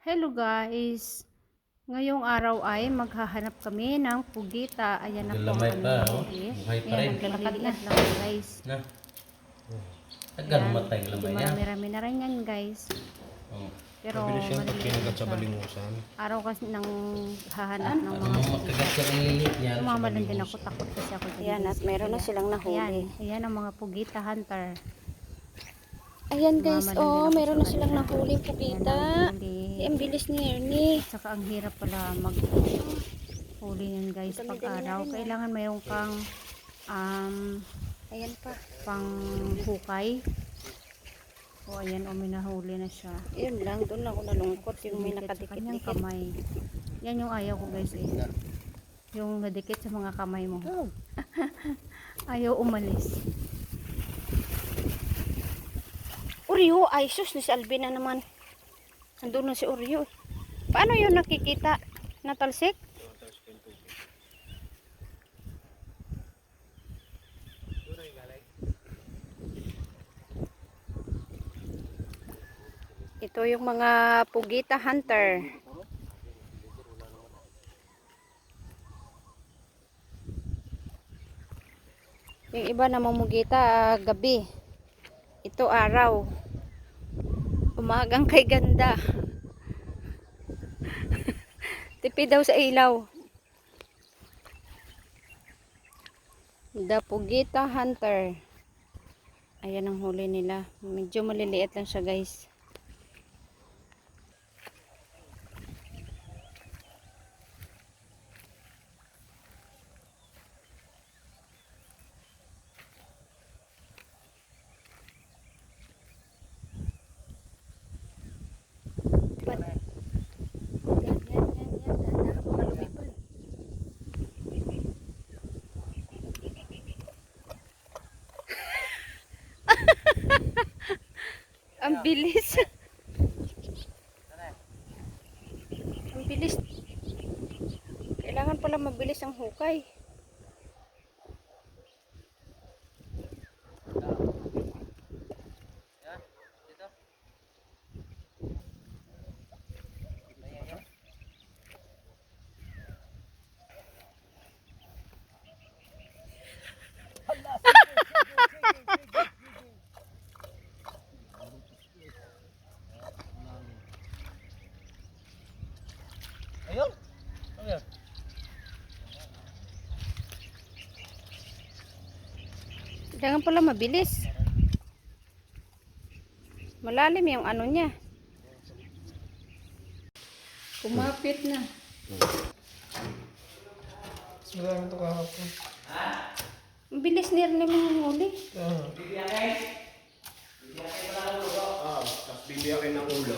Hello guys! Ngayong araw ay maghahanap kami ng pugita. Ayan na po ang Lamay aming pa, oh. nahuli. Buhay pa Ayan, rin. naglalakad lang guys. Na. Tagal matay Medyo lamay niya. marami-rami na rin yan guys. Oh. Pero Mabilis yan pag maliliit kinagat na sa siya. balimusan. Araw kasi nang hahanap ng mga Makagat pugita. ka ng lilit niya. Sumama lang din ako, takot kasi ako din. Ayan, at meron na silang nahuli. Ayan ang mga pugita hunter. Ayan guys, Mama lang din ako meron na sa silang kanila. nahuling Ayan pugita. ang huli. Ang bilis ni Ernie. At saka ang hirap pala mag huli yan guys pag araw. Kailangan mayroon kang Ayan pa. pang hukay. O ayan, may nahuli na siya. Yun lang, doon lang ako nalungkot. Yung may Sa kanyang nakadikit-dikit. kamay. Yan yung ayaw ko guys eh. Yung nadikit sa mga kamay mo. Ayaw umalis. Oreo, ay sus, ni si Alvin na naman. Nandun na si Oreo. Paano yun nakikita? Natalsik? Ito yung mga pugita hunter. Yung iba namang mugita gabi. Ito araw. Umagang kay ganda. Tipid daw sa ilaw. The Pugita Hunter. Ayan ang huli nila. Medyo maliliit lang siya guys. Ang bilis. Ang bilis. Kailangan pala mabilis ang hukay. Ayun. Ayun. Kailangan pala mabilis. Malalim yung ano niya. Kumapit na. Wala naman ito kahapon. Ang bilis ni Ernie manghuli. Tapos bibiyakin ng ulo.